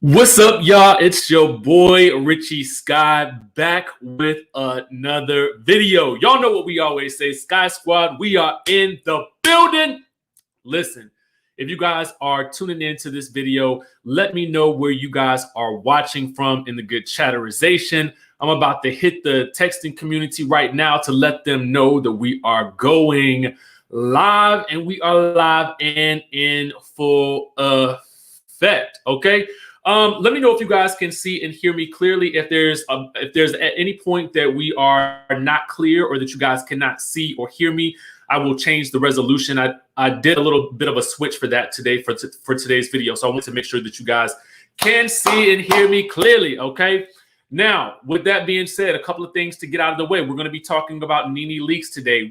What's up, y'all? It's your boy Richie Skye back with another video. Y'all know what we always say, Skye Squad, we are in the building. Listen, if you guys are tuning into this video, let me know where you guys are watching from in the good chatterization. I'm about to hit the texting community right now to let them know that we are going live, and we are live and in full effect, okay? Let me know if you guys can see and hear me clearly. If there's at any point that we are not clear or that you guys cannot see or hear me, I will change the resolution. I did a little bit of a switch for that today for today's video, so I want to make sure that you guys can see and hear me clearly. Okay. Now, with that being said, a couple of things to get out of the way. We're going to be talking about Nene Leakes today.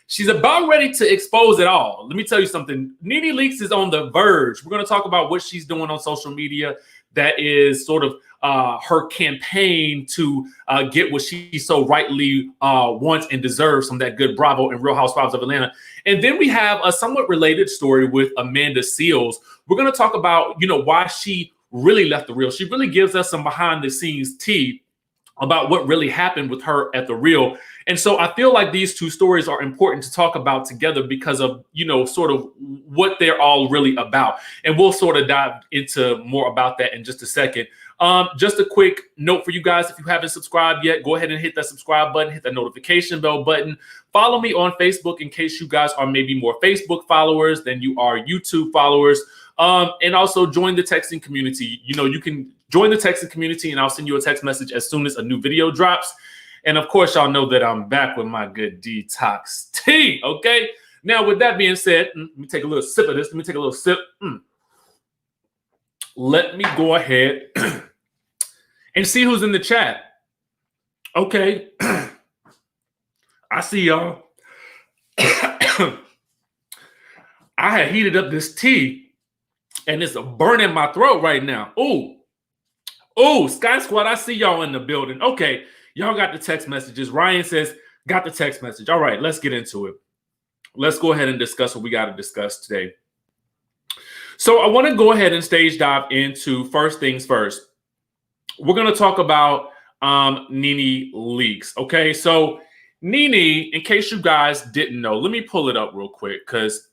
She's about ready to expose it all. Let me tell you something. Nene Leakes is on the verge. We're going to talk about what she's doing on social media that is sort of her campaign to get what she so rightly wants and deserves from that good Bravo and Real Housewives of Atlanta. And then we have a somewhat related story with Amanda Seales. We're going to talk about, why she really left the Real. She really gives us some behind the scenes tea about what really happened with her at the Real. And so I feel like these two stories are important to talk about together because of, sort of what they're all really about. And we'll sort of dive into more about that in just a second. Just a quick note for you guys. If you haven't subscribed yet, go ahead and hit that subscribe button, hit that notification bell button. Follow me on Facebook in case you guys are maybe more Facebook followers than you are YouTube followers. And also join the texting community. You can join the texting community and I'll send you a text message as soon as a new video drops. And of course, y'all know that I'm back with my good detox tea. Okay. Now, with that being said, let me take a little sip of this. Let me take a little sip. Let me go ahead and see who's in the chat. Okay. I see y'all. I had heated up this tea and it's burning my throat right now. Oh, Skye Squad, I see y'all in the building. Okay. Y'all got the text messages. Ryan says, got the text message. All right, let's get into it. Let's go ahead and discuss what we got to discuss today. So I want to go ahead and stage dive into first things first. We're going to talk about Nene Leakes. Okay, so Nene, in case you guys didn't know, let me pull it up real quick because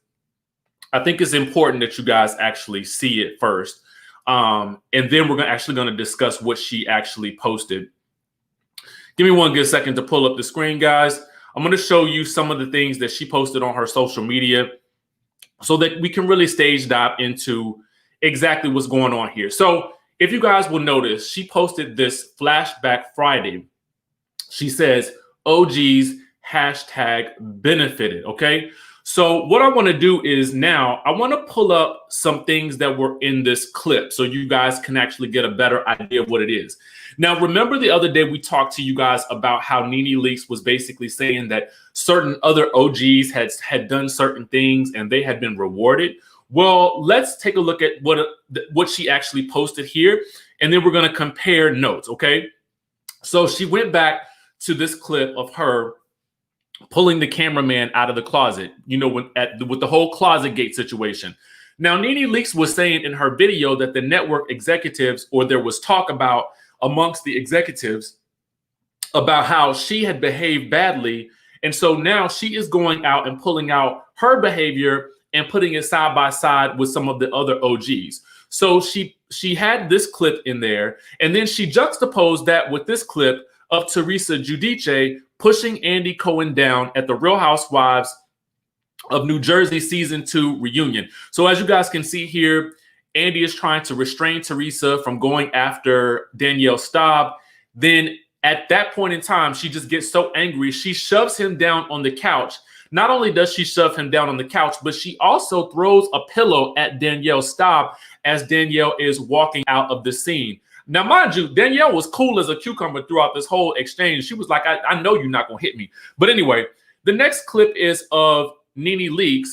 I think it's important that you guys actually see it first. And then we're actually going to discuss what she actually posted. Give me one good second to pull up the screen, guys. I'm going to show you some of the things that she posted on her social media so that we can really stage dive into exactly what's going on here. So if you guys will notice, she posted this Flashback Friday. She says, OGs hashtag benefited. Okay. So what I want to do is now I want to pull up some things that were in this clip so you guys can actually get a better idea of what it is. Now, remember the other day we talked to you guys about how Nene Leakes was basically saying that certain other OGs had done certain things and they had been rewarded. Well, let's take a look at what she actually posted here, and then we're going to compare notes. Okay. So she went back to this clip of her pulling the cameraman out of the closet, with the whole closet gate situation. Now, Nene Leakes was saying in her video that the network executives, or there was talk about amongst the executives about how she had behaved badly. And so now she is going out and pulling out her behavior and putting it side by side with some of the other OGs. So she had this clip in there, and then she juxtaposed that with this clip of Teresa Giudice pushing Andy Cohen down at the Real Housewives of New Jersey season 2 reunion. So as you guys can see here, Andy is trying to restrain Teresa from going after Danielle Staub. Then at that point in time, she just gets so angry, she shoves him down on the couch. Not only does she shove him down on the couch, but she also throws a pillow at Danielle Staub as Danielle is walking out of the scene. Now, mind you, Danielle was cool as a cucumber throughout this whole exchange. She was like, I know you're not going to hit me. But anyway, the next clip is of Nene Leakes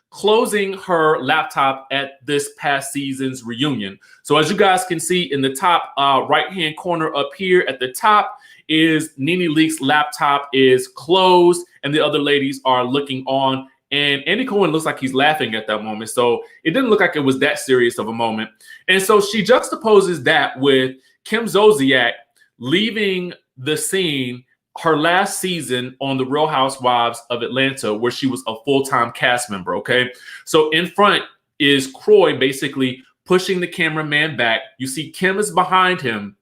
closing her laptop at this past season's reunion. So as you guys can see in the top right-hand corner up here at the top is Nene Leakes' laptop is closed and the other ladies are looking on And Andy Cohen looks like he's laughing at that moment. So it didn't look like it was that serious of a moment. And so she juxtaposes that with Kim Zolciak leaving the scene her last season on The Real Housewives of Atlanta, where she was a full-time cast member, okay? So in front is Khloe basically pushing the cameraman back. You see Kim is behind him.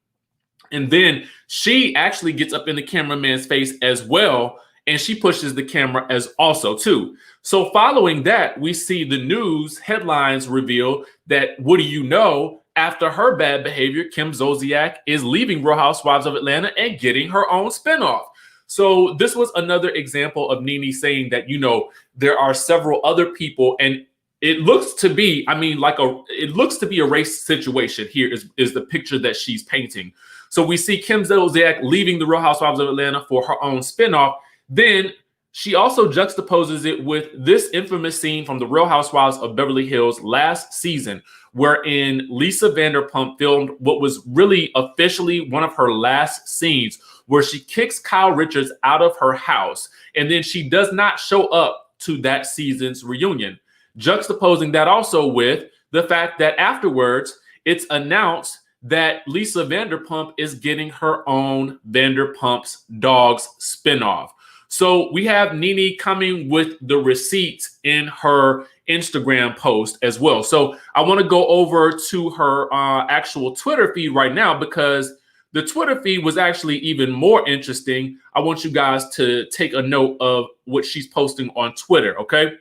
And then she actually gets up in the cameraman's face as well, and she pushes the camera as also too. So following that, we see the news headlines reveal that, what do you know, after her bad behavior, Kim Zolciak is leaving Real Housewives of Atlanta and getting her own spinoff. So this was another example of Nene saying that, you know, there are several other people, and it looks to be, I mean, it looks to be a race situation here is the picture that she's painting. So we see Kim Zolciak leaving the Real Housewives of Atlanta for her own spinoff. Then she also juxtaposes it with this infamous scene from the Real Housewives of Beverly Hills last season, wherein Lisa Vanderpump filmed what was really officially one of her last scenes, where she kicks Kyle Richards out of her house, and then she does not show up to that season's reunion. Juxtaposing that also with the fact that afterwards, it's announced that Lisa Vanderpump is getting her own Vanderpump's Dogs spinoff. So we have Nene coming with the receipts in her Instagram post as well. So I want to go over to her actual Twitter feed right now, because the Twitter feed was actually even more interesting. I want you guys to take a note of what she's posting on Twitter, okay?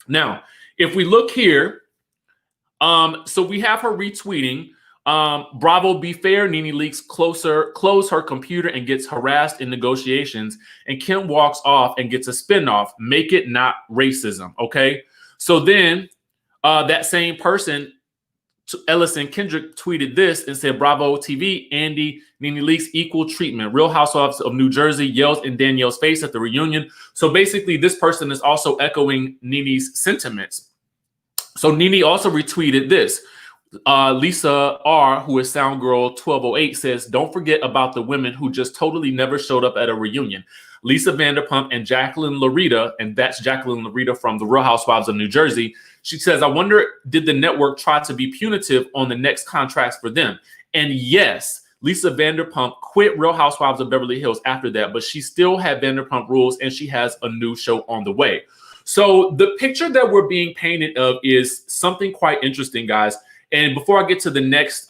Now, if we look here, so we have her retweeting, Bravo, be fair, Nene Leakes close her computer and gets harassed in negotiations, and Kim walks off and gets a spinoff. Make it not racism, okay? So then that same person, Ellison Kendrick, tweeted this and said, Bravo TV, Andy, Nene Leakes, equal treatment. Real Housewives of New Jersey yells in Danielle's face at the reunion. So basically, this person is also echoing Nene's sentiments. So Nene also retweeted this. Lisa R, who is Sound Girl 1208, says, don't forget about the women who just totally never showed up at a reunion. Lisa Vanderpump and Jacqueline Larita, and that's Jacqueline Larita from the Real Housewives of New Jersey. She says, I wonder, did the network try to be punitive on the next contracts for them? And yes, Lisa Vanderpump quit Real Housewives of Beverly Hills after that, but she still had Vanderpump Rules, and she has a new show on the way. So the picture that we're being painted of is something quite interesting, guys. And before I get to the next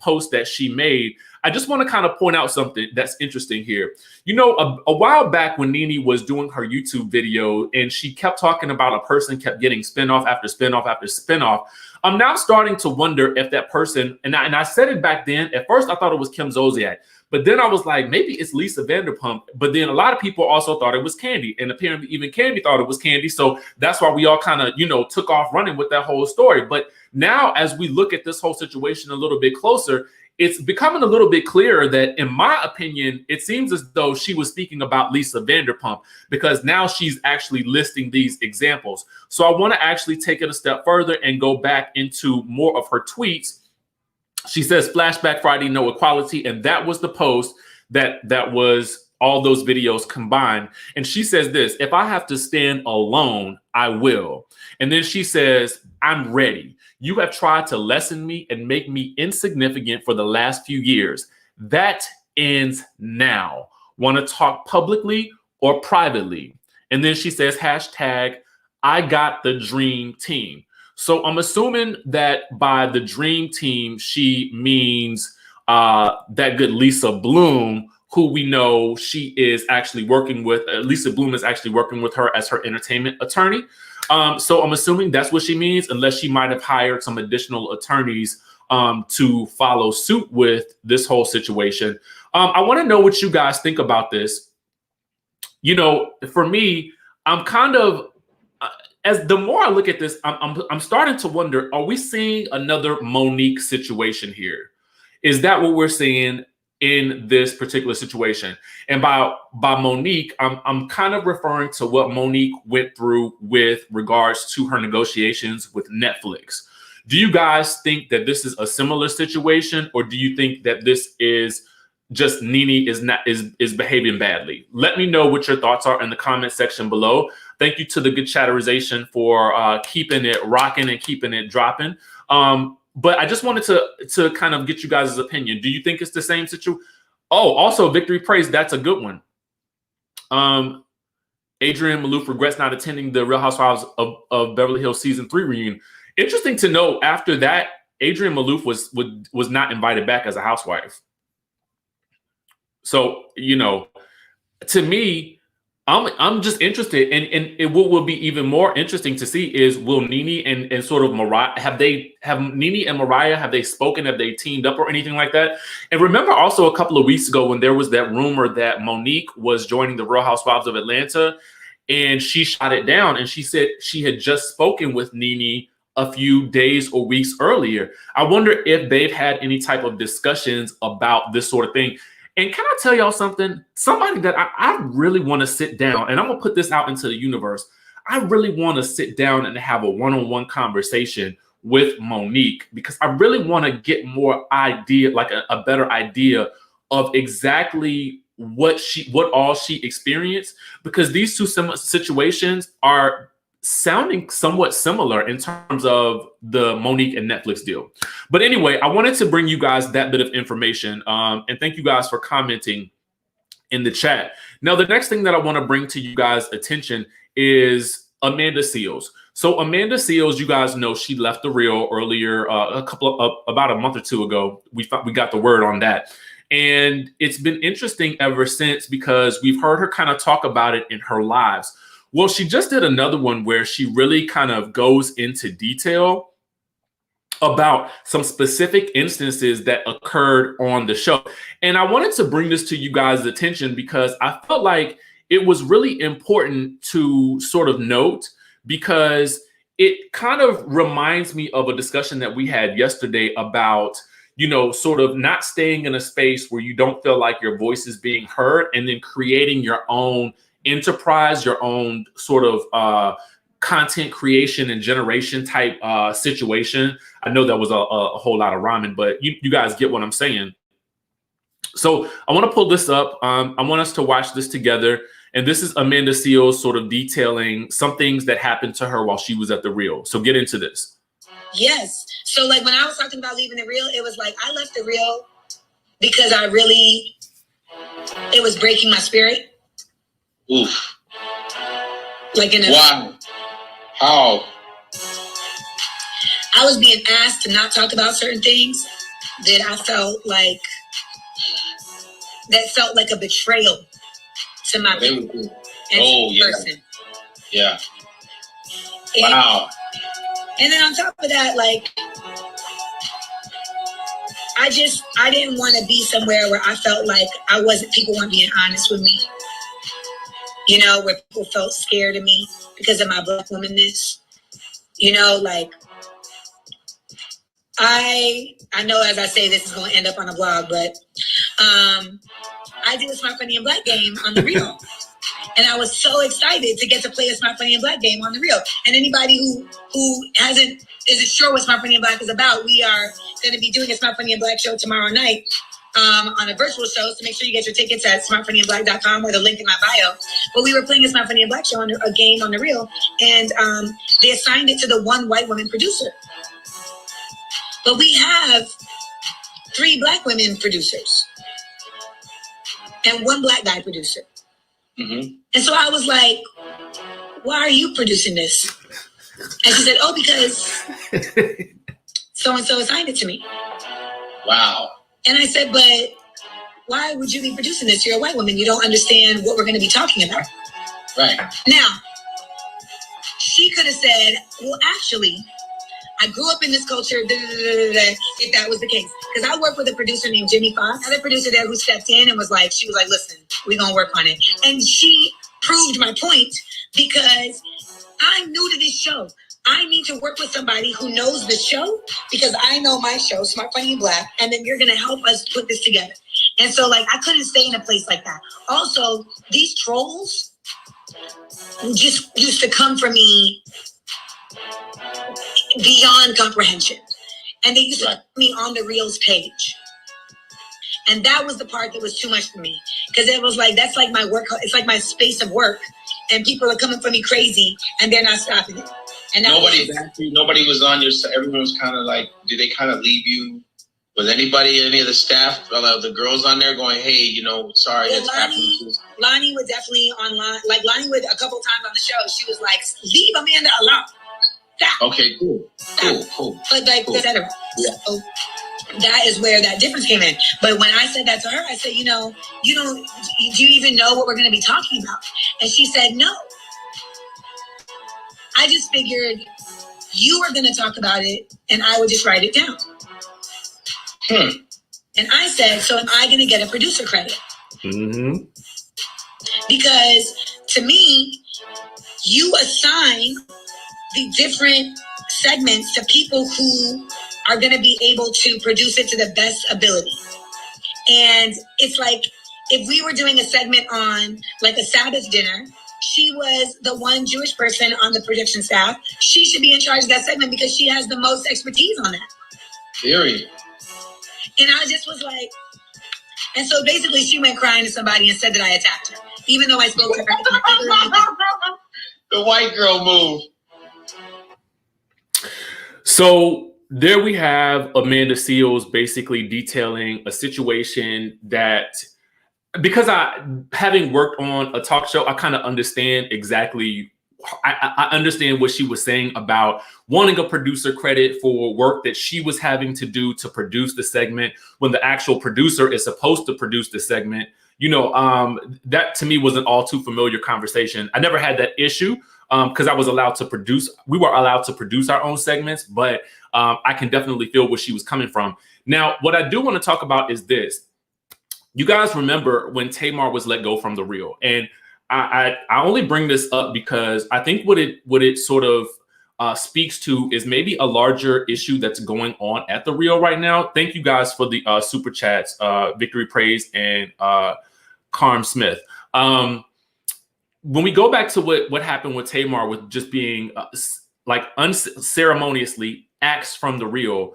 post that she made, I just want to kind of point out something that's interesting here. You know, a while back when Nene was doing her YouTube video and she kept talking about a person kept getting spinoff after spinoff after spinoff, I'm now starting to wonder if that person, and I said it back then, at first I thought it was Kim Zolciak, but then I was like, maybe it's Lisa Vanderpump. But then a lot of people also thought it was Kandi, and apparently even Kandi thought it was Kandi. So that's why we all kind of, you know, took off running with that whole story. But now, as we look at this whole situation a little bit closer, it's becoming a little bit clearer that, in my opinion, it seems as though she was speaking about Lisa Vanderpump, because now she's actually listing these examples. So I want to actually take it a step further and go back into more of her tweets. She says, Flashback Friday, no equality. And that was the post that was all those videos combined. And she says this, if I have to stand alone, I will. And then she says, I'm ready. You have tried to lessen me and make me insignificant for the last few years. That ends now. Want to talk publicly or privately? And then she says, hashtag, I got the dream team. So I'm assuming that by the dream team, she means that good Lisa Bloom, who we know she is actually working with. Lisa Bloom is actually working with her as her entertainment attorney. So I'm assuming that's what she means, unless she might have hired some additional attorneys to follow suit with this whole situation. I want to know what you guys think about this. You know, for me, I'm kind of, as the more I look at this, I'm starting to wonder, are we seeing another Monique situation here? Is that what we're seeing in this particular situation? And by Monique, I'm kind of referring to what Monique went through with regards to her negotiations with Netflix. Do you guys think that this is a similar situation, or do you think that this is just Nene is behaving badly? Let me know what your thoughts are in the comment section below. Thank you to the good chatterization for keeping it rocking and keeping it dropping. But I just wanted to kind of get you guys' opinion. Do you think it's the same situation? Oh, also Victory Praise. That's a good one. Adrian Malouf regrets not attending the Real Housewives of Beverly Hills season 3 reunion. Interesting to know. After that, Adrian Malouf was not invited back as a housewife. So, you know, to me, I'm just interested, and what will be even more interesting to see is, will Nene and sort of Mariah have Nene and Mariah, have they spoken, have they teamed up or anything like that? And remember also a couple of weeks ago when there was that rumor that Monique was joining the Real Housewives of Atlanta, and she shot it down, and she said she had just spoken with Nene a few days or weeks earlier. I wonder if they've had any type of discussions about this sort of thing. And can I tell y'all something? Somebody that I really want to sit down, and I'm going to put this out into the universe. I really want to sit down and have a one-on-one conversation with Monique, because I really want to get more idea, like a better idea of exactly what all she experienced, because these two situations are sounding somewhat similar in terms of the Monique and Netflix deal. But anyway, I wanted to bring you guys that bit of information. And thank you guys for commenting in the chat. Now, the next thing that I want to bring to you guys' attention is Amanda Seales. So Amanda Seales, you guys know, she left The Real earlier, about a month or two ago. We got the word on that. And it's been interesting ever since, because we've heard her kind of talk about it in her lives. Well, she just did another one where she really kind of goes into detail about some specific instances that occurred on the show. And I wanted to bring this to you guys' attention because I felt like it was really important to sort of note, because it kind of reminds me of a discussion that we had yesterday about, you know, sort of not staying in a space where you don't feel like your voice is being heard, and then creating your own enterprise, your own sort of content creation and generation type situation. I know that was a whole lot of rhyming, but you guys get what I'm saying. So I want to pull this up. I want us to watch this together. And this is Amanda Seales sort of detailing some things that happened to her while she was at The Real. So get into this. Yes. So like when I was talking about leaving The Real, it was like I left The Real because it was breaking my spirit. Oof. Like in a wow. How? I was being asked to not talk about certain things that I felt like a betrayal to my people. Person. Yeah. Wow. And then on top of that, like I didn't want to be somewhere where I felt like people weren't being honest with me. You know, where people felt scared of me because of my Black womanness. You know, like I know as I say this is going to end up on a blog, but I did a Smart, Funny, and Black game on The Real. And I was so excited to get to play a Smart, Funny, and Black game on The Real. And anybody who isn't sure what Smart, Funny, and Black is about, we are going to be doing a Smart, Funny, and Black show tomorrow night on a virtual show. So make sure you get your tickets at smartfunnyandblack.com or the link in my bio. But we were playing a Smart, Funny, and Black show on a game on The Real. And they assigned it to the one white woman producer. But we have 3 Black women producers and 1 Black guy producer. Mm-hmm. And so I was like, why are you producing this? And she said, oh, because so-and-so assigned it to me. Wow. And I said, but why would you be producing this? You're a white woman. You don't understand what we're going to be talking about. Right. Now, she could have said, well, actually, I grew up in this culture, if that was the case. Because I worked with a producer named Jimmy Faust. I had a producer there who stepped in and was like, listen, we're going to work on it. And she proved my point because I'm new to this show. I need to work with somebody who knows the show because I know my show, Smart, Funny, and Black, and then you're going to help us put this together. And so, like, I couldn't stay in a place like that. Also, these trolls just used to come for me beyond comprehension. And they used to put me on The Real's page. And that was the part that was too much for me. Because it was like, that's like my work. It's like my space of work. and people are coming for me crazy, and they're not stopping it. And nobody was on your side. Everyone was kind of like, did they kind of leave you? Was anybody, any of the staff, the girls on there going, hey, you know, sorry, it's happening? Lonnie was definitely online. Like, Lonnie would a couple times on the show, she was like, leave Amanda alone. Stop. Okay, cool. But like, cool. etc. Yeah. So that is where that difference came in. But when I said that to her, I said, you know, do you even know what we're going to be talking about? And she said, no. I just figured you were going to talk about it and I would just write it down. And I said, so am I going to get a producer credit? Mm-hmm. Because to me, you assign the different segments to people who are going to be able to produce it to the best ability. And it's like, if we were doing a segment on like a Sabbath dinner, she was the one Jewish person on the production staff. She should be in charge of that segment because she has the most expertise on that. Period. And I just was like, and so basically she went crying to somebody and said that I attacked her, even though I spoke to her. The white girl move. So there we have Amanda Seales basically detailing a situation that, because having worked on a talk show, I kind of understand exactly. I understand what she was saying about wanting a producer credit for work that she was having to do to produce the segment when the actual producer is supposed to produce the segment. You know, that to me was an all too familiar conversation. I never had that issue because I was allowed to produce. We were allowed to produce our own segments, but I can definitely feel where she was coming from. Now, what I do want to talk about is this. You guys remember when Tamar was let go from The Real, and I only bring this up because I think what it sort of speaks to is maybe a larger issue that's going on at The Real right now. Thank you guys for the super chats, Victory Praise and Carm Smith. When we go back to what happened with Tamar with just being like unceremoniously axed from The Real,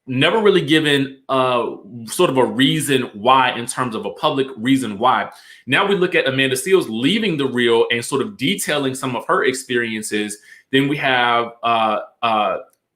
never really given sort of a reason why, in terms of a public reason why. Now we look at Amanda Seales leaving The Real and sort of detailing some of her experiences. Then we have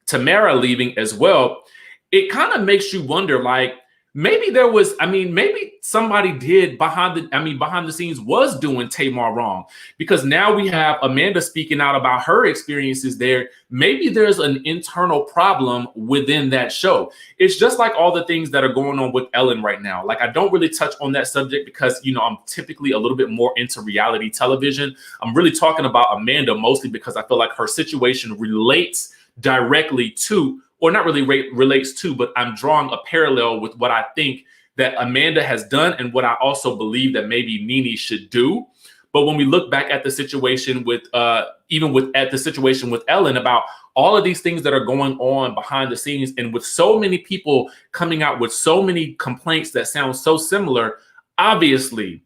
Tamara leaving as well. It kind of makes you wonder, like, maybe there was, maybe somebody did behind the scenes was doing Tamar wrong, because now we have Amanda speaking out about her experiences there. Maybe there's an internal problem within that show. It's just like all the things that are going on with Ellen right now. Like, I don't really touch on that subject because, you know, I'm typically a little bit more into reality television. I'm really talking about Amanda mostly because I feel like her situation relates directly to, or not really relates to, but I'm drawing a parallel with what I think that Amanda has done and what I also believe that maybe Nene should do. But when we look back at the situation with, the situation with Ellen, about all of these things that are going on behind the scenes, and with so many people coming out with so many complaints that sound so similar, obviously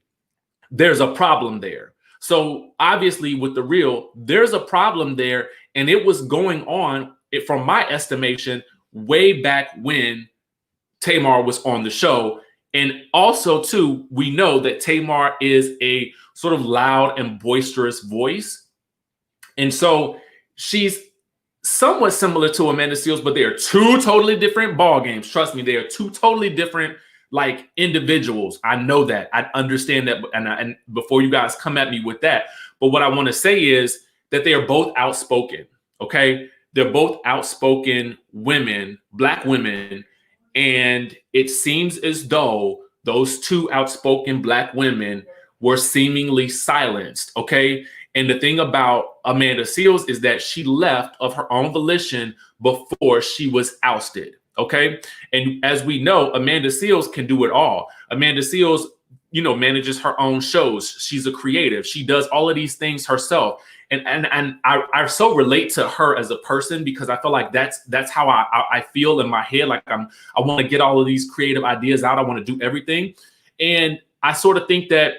there's a problem there. So obviously with The Real, there's a problem there, and it was going on, from my estimation, way back when Tamar was on the show. And also, too, we know that Tamar is a sort of loud and boisterous voice. And so she's somewhat similar to Amanda Seales, but they are two totally different ball games. Trust me, they are two totally different, like, individuals. I know that. I understand that. And before you guys come at me with that, but what I want to say is that they are both outspoken, okay? They're both outspoken women, Black women, and it seems as though those two outspoken Black women were seemingly silenced, okay? And the thing about Amanda Seales is that she left of her own volition before she was ousted, okay? And as we know, Amanda Seales can do it all. Amanda Seales, you know, manages her own shows. She's a creative. She does all of these things herself. And I so relate to her as a person, because I feel like that's how I feel in my head. Like, I want to get all of these creative ideas out. I want to do everything. And I sort of think that,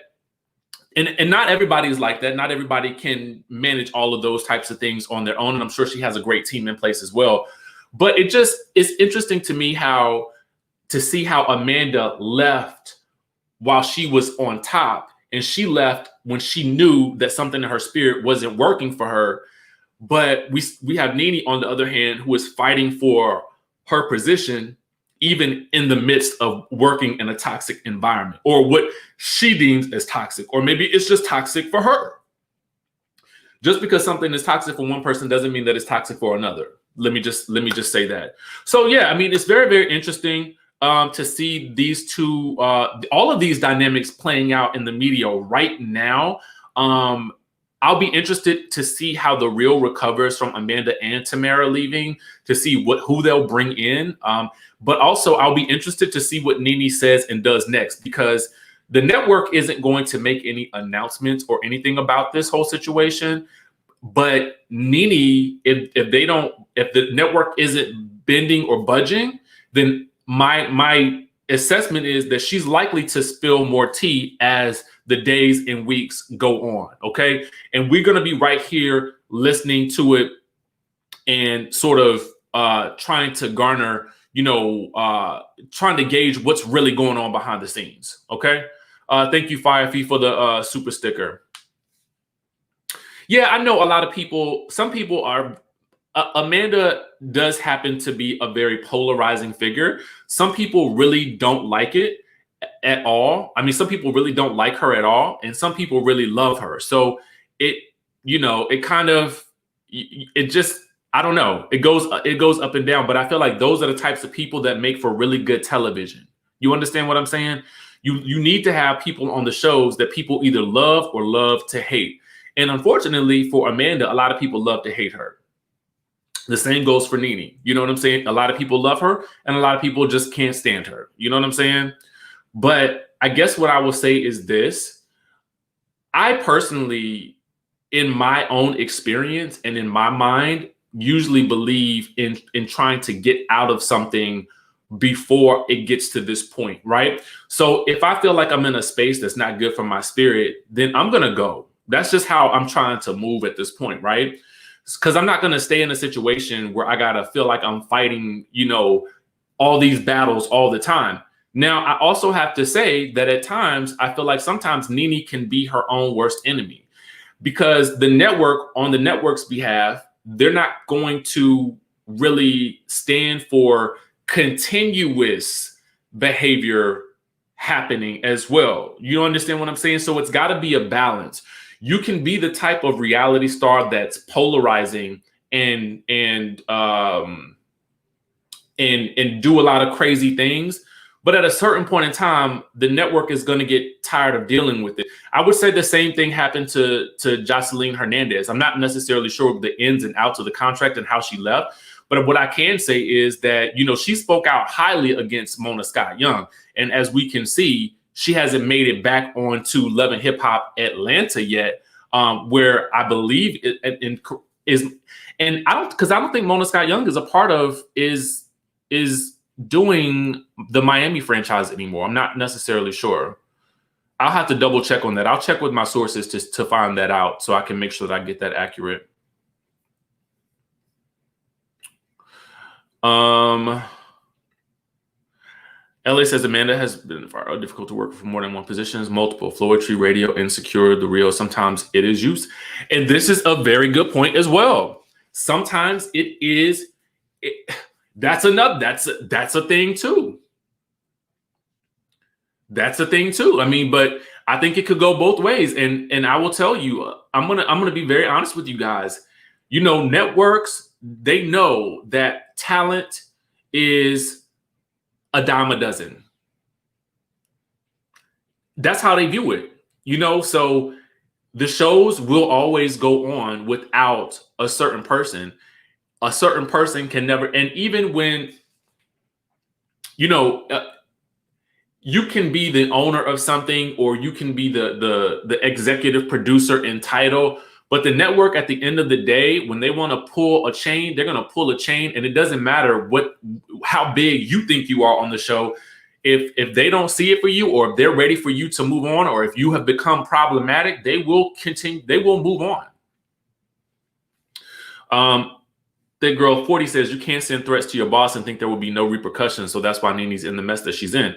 and not everybody is like that. Not everybody can manage all of those types of things on their own. And I'm sure she has a great team in place as well. But it just is interesting to me to see how Amanda left while she was on top, and she left when she knew that something in her spirit wasn't working for her. But we have Nene, on the other hand, who is fighting for her position, even in the midst of working in a toxic environment, or what she deems as toxic, or maybe it's just toxic for her. Just because something is toxic for one person doesn't mean that it's toxic for another. Let me just say that. So yeah, I mean, it's very, very interesting to see these two, all of these dynamics playing out in the media right now. I'll be interested to see how The Real recovers from Amanda and Tamara leaving, to see who they'll bring in. But also, I'll be interested to see what Nene says and does next, because the network isn't going to make any announcements or anything about this whole situation. But Nene, if the network isn't bending or budging, then my assessment is that she's likely to spill more tea as the days and weeks go on. Okay. And we're going to be right here listening to it and sort of trying to garner, trying to gauge what's really going on behind the scenes. Okay. Thank you, Firefee, for the super sticker. Yeah, I know a lot of people, some people are, Amanda does happen to be a very polarizing figure. Some people really don't like it at all. I mean, some people really don't like her at all, and some people really love her. So it kind of, it just, I don't know. It goes up and down, but I feel like those are the types of people that make for really good television. You understand what I'm saying? You need to have people on the shows that people either love or love to hate. And unfortunately for Amanda, a lot of people love to hate her. The same goes for Nene. You know what I'm saying? A lot of people love her and a lot of people just can't stand her. You know what I'm saying? But I guess what I will say is this. I personally, in my own experience and in my mind, usually believe in trying to get out of something before it gets to this point, right? So if I feel like I'm in a space that's not good for my spirit, then I'm going to go. That's just how I'm trying to move at this point, right? Because I'm not going to stay in a situation where I got to feel like I'm fighting, all these battles all the time. Now, I also have to say that at times, I feel like sometimes Nene can be her own worst enemy, because the network, on the network's behalf, they're not going to really stand for continuous behavior happening as well. You understand what I'm saying? So it's got to be a balance. You can be the type of reality star that's polarizing and do a lot of crazy things, but at a certain point in time, the network is going to get tired of dealing with it. I would say the same thing happened to Jocelyn Hernandez. I'm not necessarily sure of the ins and outs of the contract and how she left, but what I can say is that she spoke out highly against Mona Scott Young, and as we can see, she hasn't made it back onto Love and Hip Hop Atlanta yet, where I believe is, and I don't think Mona Scott Young is a part of is doing the Miami franchise anymore. I'm not necessarily sure. I'll have to double check on that. I'll check with my sources to find that out so I can make sure that I get that accurate. LA says Amanda has been difficult to work for more than one positions, multiple, Floetry, Radio, Insecure, The Real. Sometimes it is used. And this is a very good point as well. Sometimes it is, that's a thing too. That's a thing too. I mean, but I think it could go both ways. And I will tell you, I'm gonna be very honest with you guys. Networks, they know that talent is a dime a dozen. That's how they view it, so the shows will always go on without a certain person. A certain person can never, and even when, you can be the owner of something, or you can be the executive producer in title, but the network at the end of the day, when they want to pull a chain, they're going to pull a chain, and it doesn't matter how big you think you are on the show. If they don't see it for you, or if they're ready for you to move on, or if you have become problematic, they will continue. They will move on. That girl 40 says you can't send threats to your boss and think there will be no repercussions. So that's why Nene's in the mess that she's in.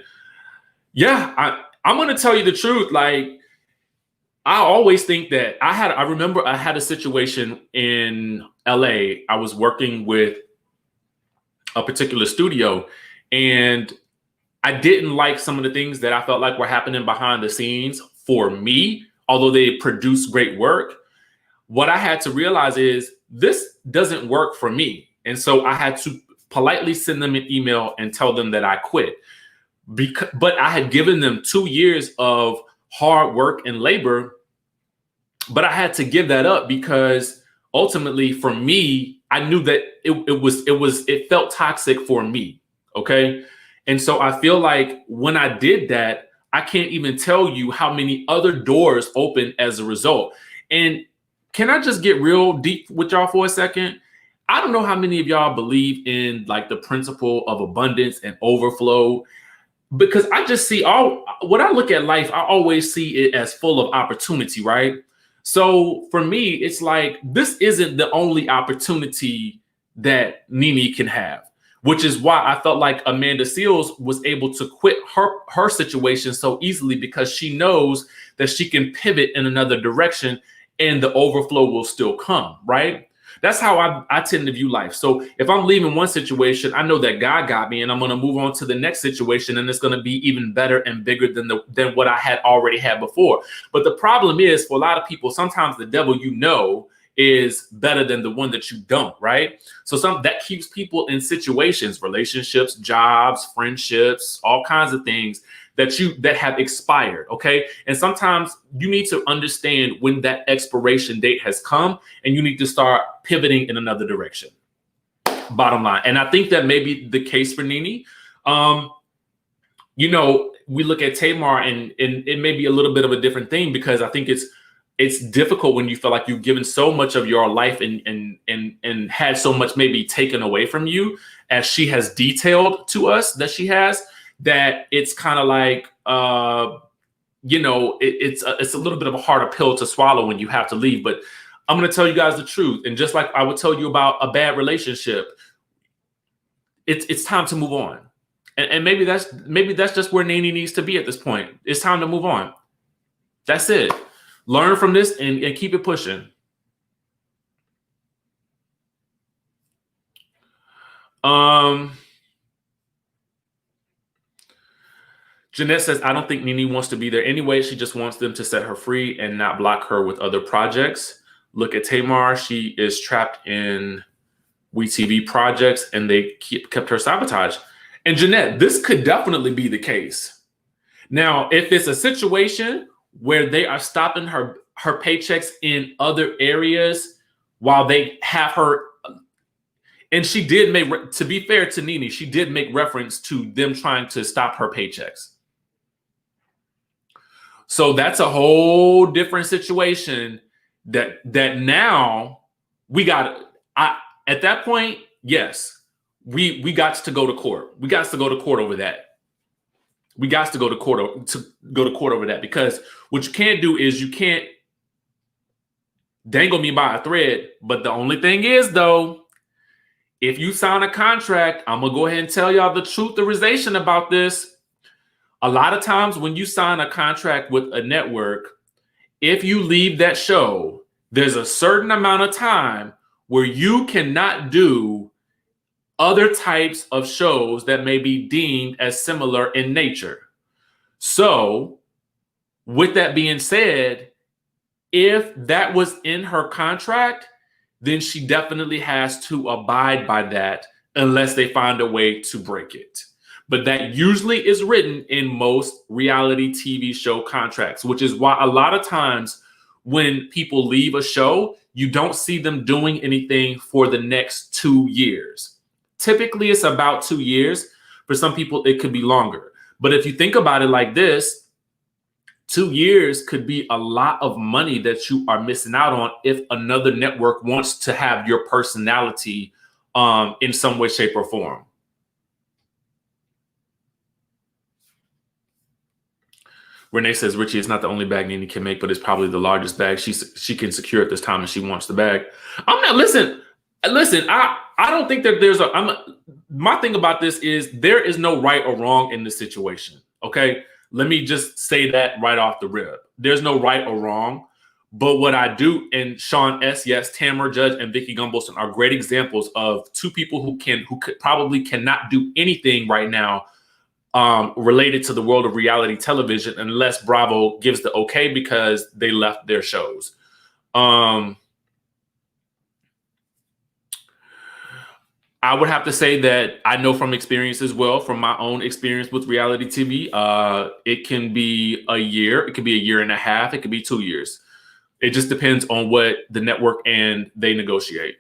Yeah, I'm going to tell you the truth. Like, I always think that I remember I had a situation in LA. I was working with a particular studio, and I didn't like some of the things that I felt like were happening behind the scenes for me, although they produced great work. What I had to realize is this doesn't work for me. And so I had to politely send them an email and tell them that I quit. But I had given them 2 years of hard work and labor, but I had to give that up because ultimately for me, I knew that it felt toxic for me. Okay. And so I feel like when I did that, I can't even tell you how many other doors opened as a result. And can I just get real deep with y'all for a second? I don't know how many of y'all believe in like the principle of abundance and overflow, because I just see when I look at life, I always see it as full of opportunity, right? So for me, it's like, this isn't the only opportunity that Nene can have, which is why I felt like Amanda Seales was able to quit her situation so easily, because she knows that she can pivot in another direction and the overflow will still come, right? That's how I tend to view life. So if I'm leaving one situation, I know that God got me, and I'm going to move on to the next situation, and it's going to be even better and bigger than what I had already had before. But the problem is, for a lot of people, sometimes the devil is better than the one that you don't, right? So that keeps people in situations, relationships, jobs, friendships, all kinds of things that have expired, okay? And sometimes you need to understand when that expiration date has come, and you need to start pivoting in another direction. Bottom line. And I think that may be the case for Nene. We look at Tamar, and it may be a little bit of a different thing, because I think it's difficult when you feel like you've given so much of your life and had so much maybe taken away from you, as she has detailed to us that she has, that it's kind of like, it's a little bit of a harder pill to swallow when you have to leave. But I'm going to tell you guys the truth. And just like I would tell you about a bad relationship, it's time to move on. And maybe that's just where Nene needs to be at this point. It's time to move on. That's it. Learn from this and keep it pushing. Jeanette says, I don't think Nene wants to be there anyway. She just wants them to set her free and not block her with other projects. Look at Tamar. She is trapped in WeTV projects, and they kept her sabotaged. And Jeanette, this could definitely be the case. Now, if it's a situation where they are stopping her paychecks in other areas while they have her, and she did make, to be fair to Nene, she did make reference to them trying to stop her paychecks. So that's a whole different situation that now we got. At that point, yes, we got to go to court. We got to go to court over that. We got to go to court over that, because what you can't do is you can't dangle me by a thread. But the only thing is, though, if you sign a contract, I'm gonna go ahead and tell y'all the trutherization about this. A lot of times when you sign a contract with a network, if you leave that show, there's a certain amount of time where you cannot do other types of shows that may be deemed as similar in nature. So with that being said, if that was in her contract, then she definitely has to abide by that unless they find a way to break it. But that usually is written in most reality TV show contracts, which is why a lot of times when people leave a show, you don't see them doing anything for the next 2 years. Typically, it's about 2 years. For some people, it could be longer. But if you think about it like this, 2 years could be a lot of money that you are missing out on if another network wants to have your personality in some way, shape, or form. Renee says, Richie, it's not the only bag Nene can make, but it's probably the largest bag she can secure at this time, and she wants the bag. I'm not, listen, I don't think that my thing about this is there is no right or wrong in this situation, okay? Let me just say that right off the rip. There's no right or wrong. But what I do, and Sean S., yes, Tamara Judge and Vicky Gumbelson are great examples of two people who could probably cannot do anything right now related to the world of reality television unless Bravo gives the okay because they left their shows. I would have to say that I know from experience as well, from my own experience with reality TV, it can be a year, it could be a year and a half, it could be 2 years. It just depends on what the network and they negotiate.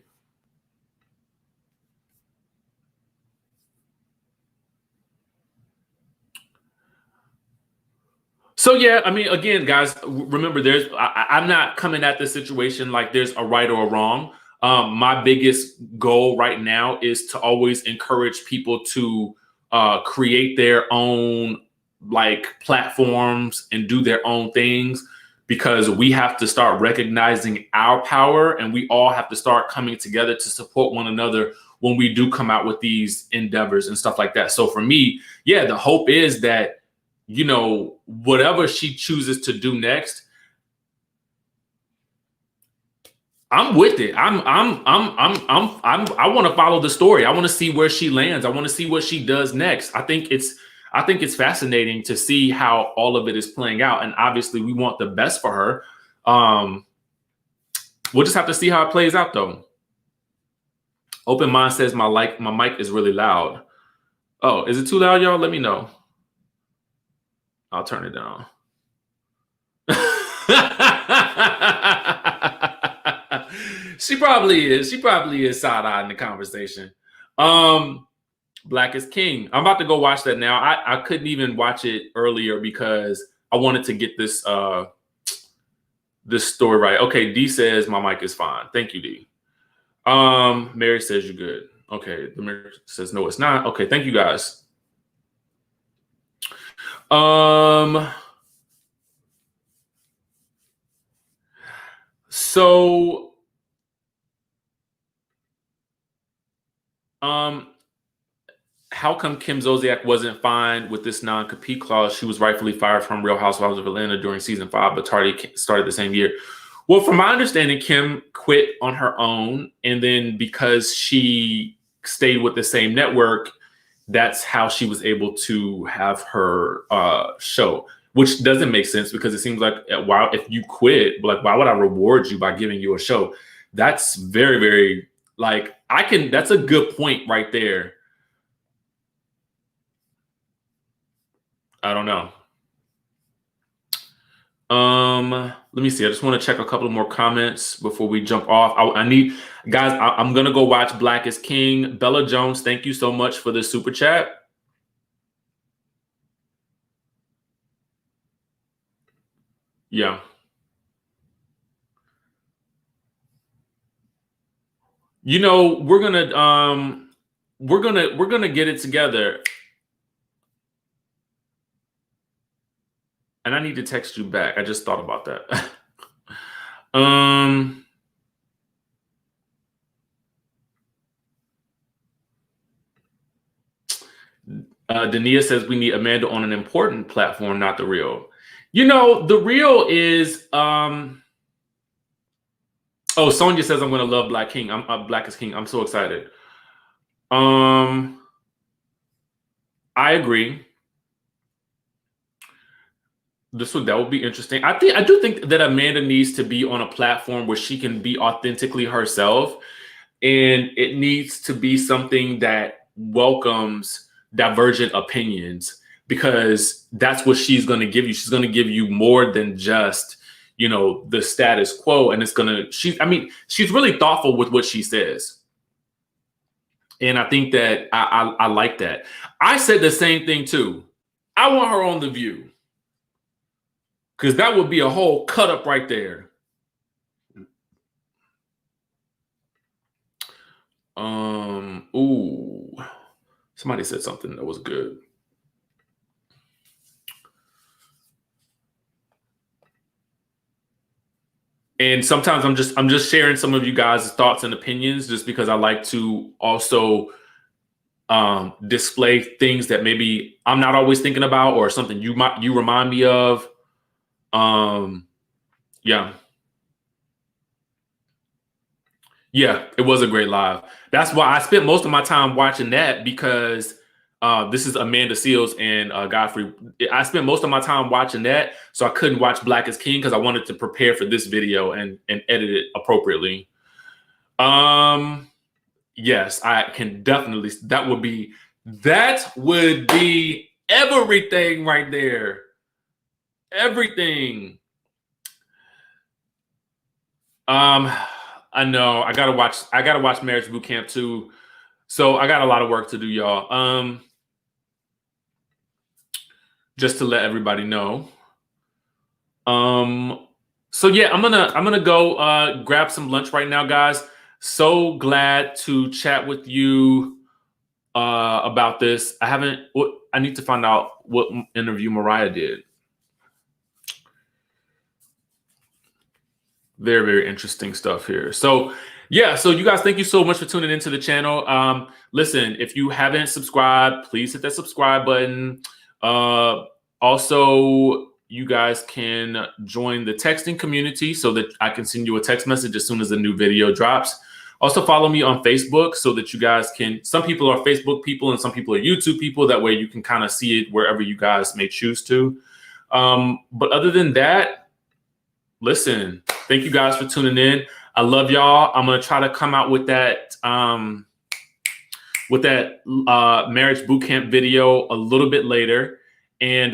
So yeah, I mean, again, guys, remember, I'm not coming at this situation like there's a right or a wrong. My biggest goal right now is to always encourage people to create their own like platforms and do their own things, because we have to start recognizing our power, and we all have to start coming together to support one another when we do come out with these endeavors and stuff like that. So for me, yeah, the hope is that, you know, whatever she chooses to do next, I'm with it. I want to follow the story. I want to see where she lands. I want to see what she does next. I think it's fascinating to see how all of it is playing out. And obviously we want the best for her. We'll just have to see how it plays out though. Open Mind says my mic is really loud. Oh, is it too loud, y'all? Let me know. I'll turn it down. She probably is side-eyeing the conversation. Black is King. I'm about to go watch that now. I couldn't even watch it earlier because I wanted to get this story right. Okay, D says my mic is fine. Thank you, D. Mary says you're good. Okay, the Mary says no, it's not. Okay, thank you guys. So how come Kim Zolciak wasn't fine with this non-compete clause? She was rightfully fired from Real Housewives of Atlanta during season 5, but Tardy started the same year. Well, from my understanding, Kim quit on her own, and then because she stayed with the same network, that's how she was able to have her show, which doesn't make sense because it seems like, wow, if you quit, like, why would I reward you by giving you a show? That's very, very, like, that's a good point right there. I don't know. Let me see. I just want to check a couple of more comments before we jump off. Guys, I'm going to go watch Black is King. Bella Jones, thank you so much for the super chat. Yeah. You know, we're going to get it together. And I need to text you back. I just thought about that. Dania says we need Amanda on an important platform, not The Real. You know, The Real is... Oh, Sonia says I'm going to love Black King. Black is King. I'm so excited. I agree. That would be interesting. I do think that Amanda needs to be on a platform where she can be authentically herself, and it needs to be something that welcomes divergent opinions, because that's what she's going to give you. She's going to give you more than just, you know, the status quo, and she's really thoughtful with what she says. And I think that I like that. I said the same thing too. I want her on The View, because that would be a whole cut up right there. Ooh, somebody said something that was good. And sometimes I'm just sharing some of you guys' thoughts and opinions, just because I like to also display things that maybe I'm not always thinking about, or something you remind me of. Yeah. Yeah, it was a great live. That's why I spent most of my time watching that, because this is Amanda Seales and Godfrey. I spent most of my time watching that, so I couldn't watch Black is King because I wanted to prepare for this video and edit it appropriately. Yes, I can definitely. That would be everything right there. Everything. I know I gotta watch Marriage Boot Camp too. So I got a lot of work to do, y'all. Just to let everybody know. So yeah, I'm gonna go grab some lunch right now, guys. So glad to chat with you about this. I need to find out what interview Mariah did. Very, very interesting stuff here. So yeah, so you guys, thank you so much for tuning into the channel. Listen, if you haven't subscribed, please hit that subscribe button. Also, you guys can join the texting community so that I can send you a text message as soon as a new video drops. Also, follow me on Facebook so that you guys can, some people are Facebook people and some people are YouTube people. That way you can kind of see it wherever you guys may choose to. But other than that, listen, thank you guys for tuning in. I love y'all. I'm going to try to come out with that marriage boot camp video a little bit later. And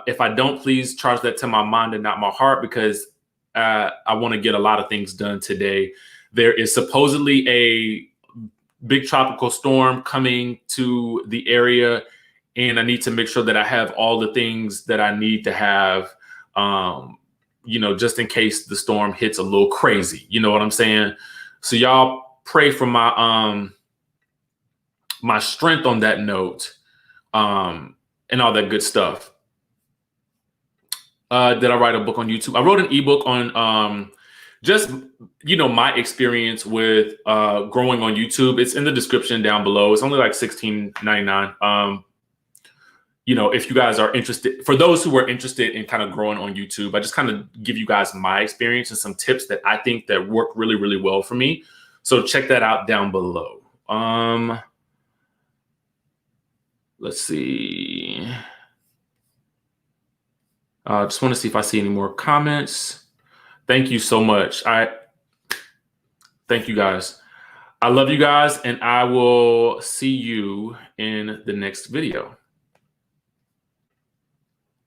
if I don't, please charge that to my mind and not my heart, because I want to get a lot of things done today. There is supposedly a big tropical storm coming to the area, and I need to make sure that I have all the things that I need to have, just in case the storm hits a little crazy. You know what I'm saying? So y'all pray for my my strength on that note, and all that good stuff. Did I write a book on YouTube? I wrote an ebook on just my experience with growing on YouTube. It's in the description down below. It's only like $16.99. If you guys are interested, for those who are interested in kind of growing on YouTube, I just kind of give you guys my experience and some tips that I think that work really, really well for me. So check that out down below. Let's see. I just want to see if I see any more comments. Thank you so much. Thank you guys. I love you guys, and I will see you in the next video.